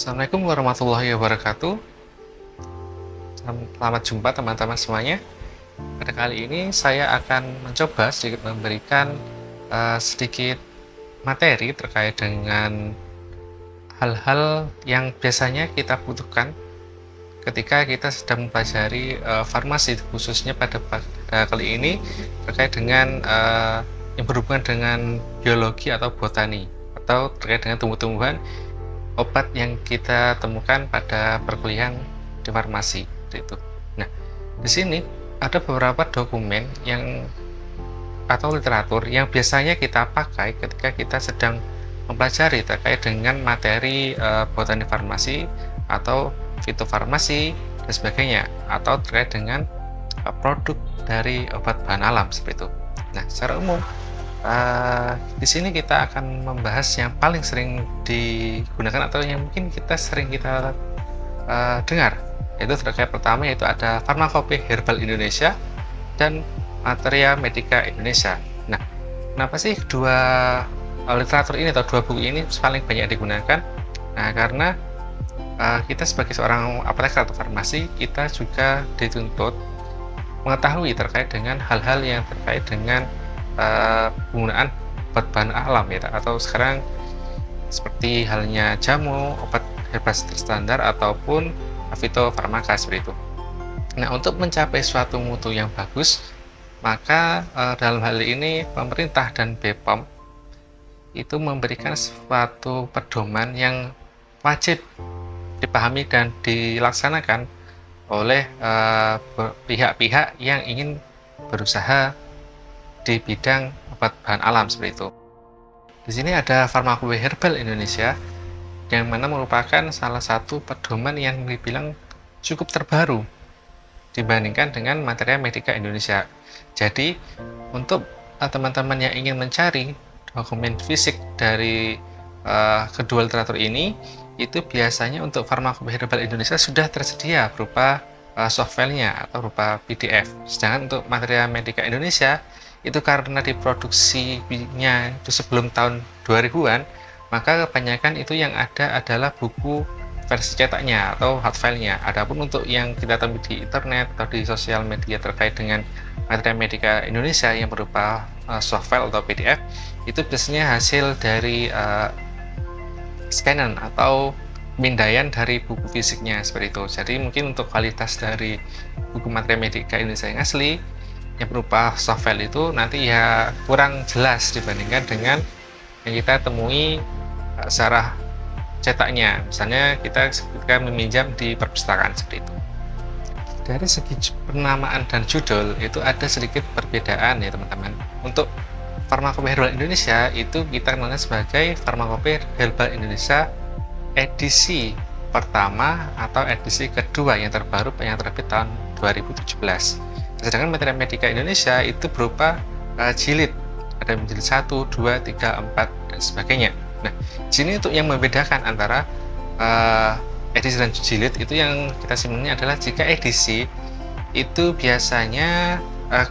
Assalamualaikum warahmatullahi wabarakatuh. Selamat jumpa teman-teman semuanya. Pada kali ini saya akan mencoba sedikit memberikan sedikit materi terkait dengan hal-hal yang biasanya kita butuhkan ketika kita sedang mempelajari farmasi, khususnya pada kali ini terkait dengan yang berhubungan dengan biologi atau botani, atau terkait dengan tumbuh-tumbuhan obat yang kita temukan pada perkuliahan di farmasi itu. Nah, di sini ada beberapa dokumen yang atau literatur yang biasanya kita pakai ketika kita sedang mempelajari terkait dengan materi botani farmasi atau fitofarmasi dan sebagainya, atau terkait dengan produk dari obat bahan alam seperti itu. Nah, secara umum di sini kita akan membahas yang paling sering digunakan atau yang mungkin sering kita dengar, yaitu terkait pertama, yaitu ada Pharmacopoeia Herbal Indonesia dan Materia Medica Indonesia. Nah, kenapa sih dua literatur ini atau dua buku ini paling banyak digunakan? Nah, karena kita sebagai seorang apoteker atau farmasi, kita juga dituntut mengetahui terkait dengan hal-hal yang terkait dengan penggunaan obat bahan alam ya, atau sekarang seperti halnya jamu, obat herbal terstandar ataupun fitofarmaka seperti itu. Nah, untuk mencapai suatu mutu yang bagus, maka dalam hal ini pemerintah dan BPOM itu memberikan suatu pedoman yang wajib dipahami dan dilaksanakan oleh pihak-pihak yang ingin berusaha di bidang obat bahan alam seperti itu. Di sini ada Pharmacopoeia Herbal Indonesia, yang mana merupakan salah satu pedoman yang dibilang cukup terbaru dibandingkan dengan Materia Medica Indonesia. Jadi, untuk teman-teman yang ingin mencari dokumen fisik dari kedua literatur ini, itu biasanya untuk Pharmacopoeia Herbal Indonesia sudah tersedia berupa softfile-nya atau berupa PDF. Sedangkan untuk Materia Medica Indonesia itu karena diproduksinya itu sebelum tahun 2000-an, maka kebanyakan itu yang ada adalah buku versi cetaknya atau hardfile-nya. Adapun untuk yang kita temui di internet atau di sosial media terkait dengan Materia Medica Indonesia yang berupa softfile atau PDF, itu biasanya hasil dari scanan atau pemindaian dari buku fisiknya seperti itu. Jadi mungkin untuk kualitas dari buku Materia Medica Indonesia yang asli yang berupa softfile itu nanti ya kurang jelas dibandingkan dengan yang kita temui secara cetaknya. Misalnya kita ketika meminjam di perpustakaan seperti itu. Dari segi penamaan dan judul itu ada sedikit perbedaan ya teman-teman. Untuk Pharmacopoeia Herbal Indonesia itu kita kenalnya sebagai Pharmacopoeia Herbal Indonesia edisi pertama atau edisi kedua yang terbaru yang terbit tahun 2017. Sedangkan Materia Medica Indonesia itu berupa jilid, ada jilid 1, 2, 3, 4 dan sebagainya. Nah, sini untuk yang membedakan antara edisi dan jilid itu yang kita simaknya adalah jika edisi itu biasanya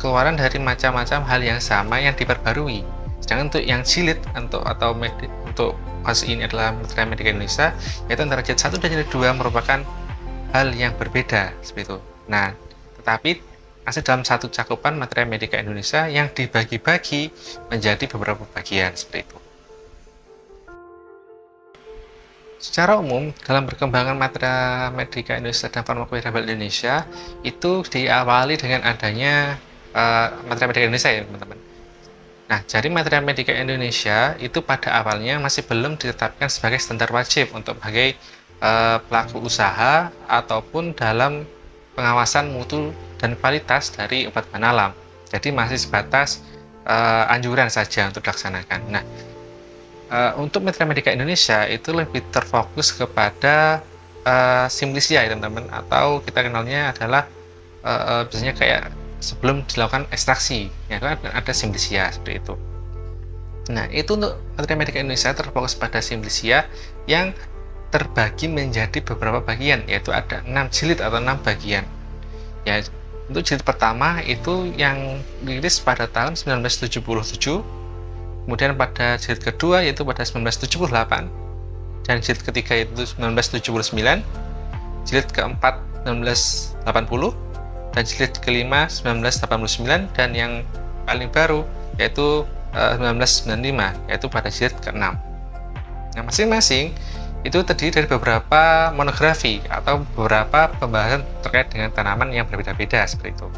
keluaran dari macam-macam hal yang sama yang diperbarui. Sedangkan untuk yang jilid untuk kasus ini adalah Materia Medica Indonesia, yaitu antara jilid 1 dan jilid 2 merupakan hal yang berbeda seperti itu. Nah, tetapi masih dalam satu cakupan Materia Medica Indonesia yang dibagi-bagi menjadi beberapa bagian seperti itu. Secara umum, dalam perkembangan Materia Medica Indonesia dan Pharmacopoeia Herbal Indonesia itu diawali dengan adanya Materia Medica Indonesia ya teman-teman. Nah, jadi Materia Medica Indonesia itu pada awalnya masih belum ditetapkan sebagai standar wajib untuk sebagai pelaku usaha ataupun dalam pengawasan mutu dan kualitas dari obat bahan alam. Jadi masih sebatas anjuran saja untuk dilaksanakan. Nah, untuk Materia Medica Indonesia itu lebih terfokus kepada Simplicia ya teman-teman, atau kita kenalnya adalah biasanya kayak sebelum dilakukan ekstraksi, ya kan ada Simplicia seperti itu. Nah, itu untuk Materia Medica Indonesia terfokus pada Simplicia yang terbagi menjadi beberapa bagian, yaitu ada 6 jilid atau 6 bagian. Ya, untuk jilid pertama itu yang dirilis pada tahun 1977, kemudian pada jilid kedua yaitu pada 1978, dan jilid ketiga itu 1979, jilid keempat 1980, dan jilid kelima 1989, dan yang paling baru yaitu 1995, yaitu pada jilid ke-6. Nah, masing-masing itu terdiri dari beberapa monografi atau beberapa pembahasan terkait dengan tanaman yang berbeda-beda seperti itu.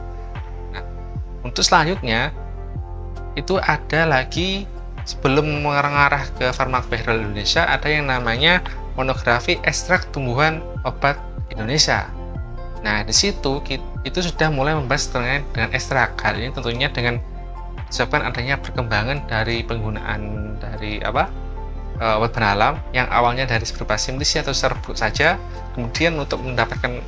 Nah, untuk selanjutnya itu ada lagi, sebelum mengarah ke Farmakopedia Indonesia, ada yang namanya monografi ekstrak tumbuhan obat Indonesia. Nah, di situ itu sudah mulai membahas terkait dengan ekstrak. Hal ini tentunya dengan disebabkan adanya perkembangan dari penggunaan dari obat bahan alam yang awalnya dari berupa simplisi atau serbuk saja, kemudian untuk mendapatkan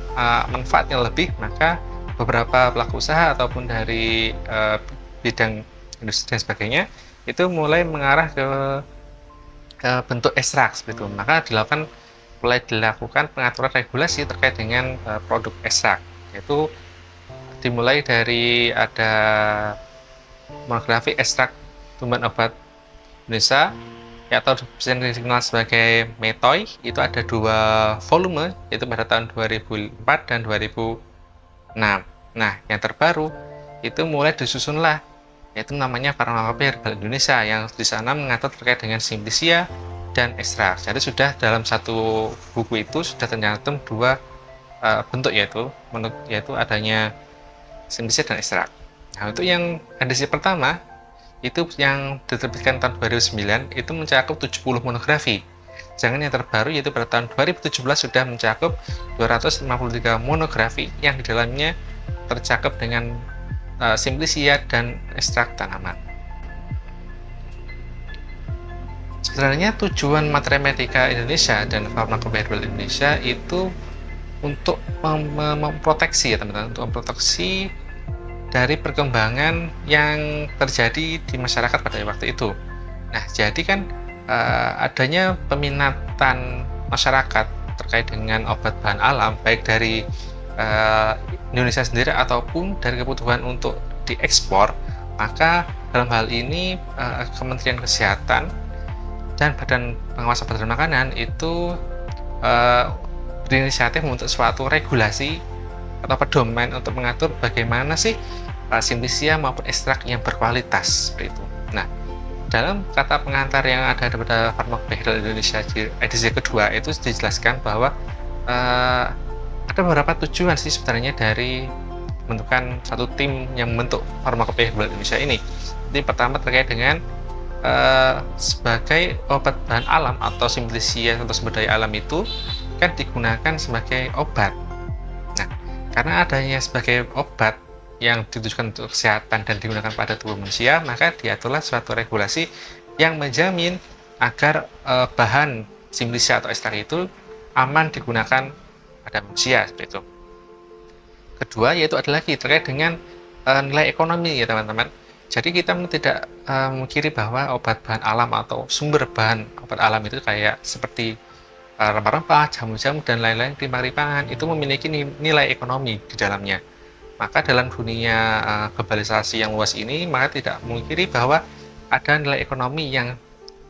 manfaat yang lebih, maka beberapa pelaku usaha ataupun dari bidang industri dan sebagainya itu mulai mengarah ke bentuk ekstrak seperti itu. Maka mulai dilakukan pengaturan regulasi terkait dengan produk ekstrak, yaitu dimulai dari ada monografi ekstrak tumbuhan obat Indonesia, atau yang dikenal sebagai METOI, itu ada 2 volume, yaitu pada tahun 2004 dan 2006. Nah, yang terbaru itu mulai disusunlah, yaitu namanya Farmakopedia Herbal Indonesia, yang di sana mengatur terkait dengan simplisia dan ekstrak. Jadi sudah dalam satu buku itu sudah tercantum 2 bentuk, yaitu adanya simplisia dan ekstrak. Nah, untuk yang edisi pertama itu yang diterbitkan tahun 2009 itu mencakup 70 monografi. Sedangkan yang terbaru yaitu pada tahun 2017 sudah mencakup 253 monografi yang di dalamnya tercakup dengan simplisia dan ekstrak tanaman. Sebenarnya tujuan Matematika Indonesia dan Farmakopedia Herbal Indonesia itu untuk memproteksi, ya teman-teman, untuk memproteksi dari perkembangan yang terjadi di masyarakat pada waktu itu. Nah, jadi kan adanya peminatan masyarakat terkait dengan obat bahan alam, baik dari Indonesia sendiri ataupun dari kebutuhan untuk diekspor, maka dalam hal ini Kementerian Kesehatan dan Badan Pengawas Obat dan Makanan itu berinisiatif untuk suatu regulasi atau pedoman untuk mengatur bagaimana sih simplisia maupun ekstrak yang berkualitas seperti itu. Nah, dalam kata pengantar yang ada pada Farmakopedia Indonesia edisi kedua itu dijelaskan bahwa ada beberapa tujuan sih sebenarnya dari pembentukan satu tim yang membentuk Farmakopedia Indonesia ini. Jadi pertama terkait dengan sebagai obat bahan alam atau simplisia atau sumber daya alam itu kan digunakan sebagai obat. Nah, karena adanya sebagai obat yang ditujukan untuk kesehatan dan digunakan pada tubuh manusia, maka diaturlah suatu regulasi yang menjamin agar bahan simplisia atau ekstrak itu aman digunakan pada manusia seperti itu. Kedua yaitu adalah terkait dengan nilai ekonomi, ya teman-teman. Jadi kita tidak mengkiri bahwa obat bahan alam atau sumber bahan obat alam itu kayak seperti rempah-rempah, jamu-jamu dan lain-lain, rimpang-rimpangan itu memiliki nilai ekonomi di dalamnya. Maka dalam dunia globalisasi yang luas ini, maka tidak memungkiri bahwa ada nilai ekonomi yang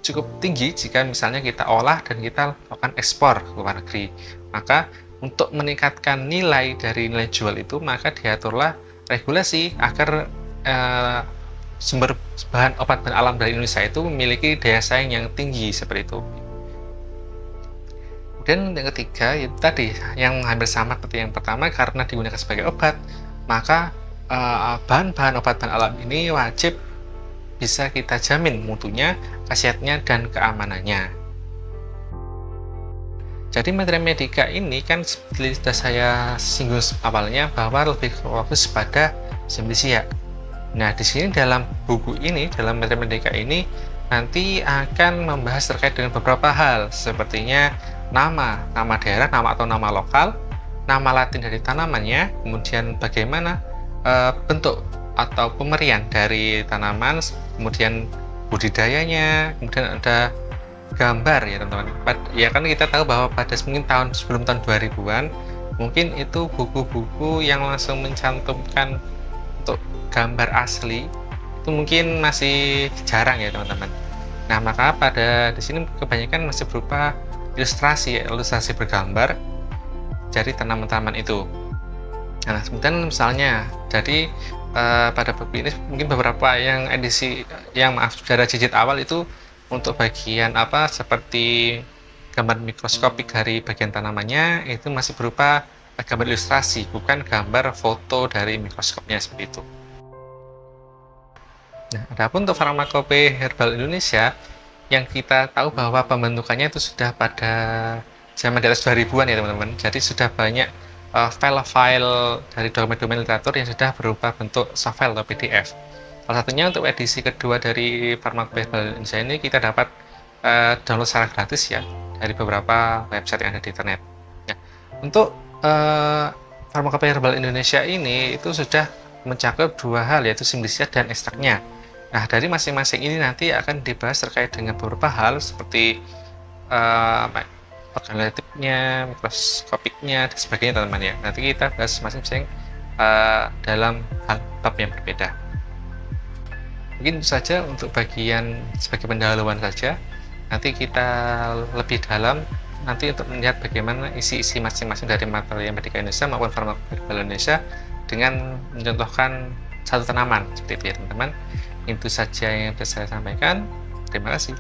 cukup tinggi jika misalnya kita olah dan kita lakukan ekspor ke luar negeri. Maka untuk meningkatkan nilai dari nilai jual itu, maka diaturlah regulasi agar sumber bahan obat bahan alam dari Indonesia itu memiliki daya saing yang tinggi seperti itu. Kemudian yang ketiga itu tadi yang hampir sama seperti yang pertama, karena digunakan sebagai obat, maka bahan-bahan obat bahan alam ini wajib bisa kita jamin mutunya, khasiatnya, dan keamanannya. Jadi Matematika ini kan seperti sudah saya singgung awalnya bahwa lebih fokus pada simplisia. Nah, di sini dalam buku ini, dalam Matematika ini nanti akan membahas terkait dengan beberapa hal, sepertinya nama daerah, nama atau nama lokal, nama latin dari tanamannya, kemudian bagaimana bentuk atau pemerian dari tanaman, kemudian budidayanya, kemudian ada gambar, ya teman-teman. Ya kan kita tahu bahwa pada mungkin sebelum tahun 2000-an mungkin itu buku-buku yang langsung mencantumkan untuk gambar asli itu mungkin masih jarang, ya teman-teman. Nah, maka pada di sini kebanyakan masih berupa ilustrasi bergambar dari tanaman-tanaman itu. Nah, kemudian misalnya, jadi pada buku ini mungkin beberapa yang edisi yang dari jilid awal itu untuk bagian apa seperti gambar mikroskopik dari bagian tanamannya itu masih berupa gambar ilustrasi, bukan gambar foto dari mikroskopnya seperti itu. Nah, adapun untuk Farmakope Herbal Indonesia yang kita tahu bahwa pembentukannya itu sudah pada zaman di atas 2000-an ya teman-teman. Jadi sudah banyak file-file dari dokumen-dokumen literatur yang sudah berupa bentuk soft file atau PDF. Salah satunya untuk edisi kedua dari Farmakope Herbal Indonesia ini kita dapat download secara gratis ya dari beberapa website yang ada di internet. Ya, untuk Farmakope Herbal Indonesia ini itu sudah mencakup dua hal yaitu simpliciat dan ekstraknya. Nah, dari masing-masing ini nanti akan dibahas terkait dengan beberapa hal seperti organoleptiknya, mikroskopiknya, dan sebagainya teman-teman ya. Nanti kita bahas masing-masing dalam hal bab yang berbeda. Mungkin itu saja untuk bagian sebagai pendahuluan saja. Nanti kita lebih dalam nanti untuk melihat bagaimana isi-isi masing-masing dari materi Medika Indonesia maupun Farmakope Herbal Indonesia dengan mencontohkan satu tanaman seperti itu ya teman-teman. Itu saja yang bisa saya sampaikan. Terima kasih.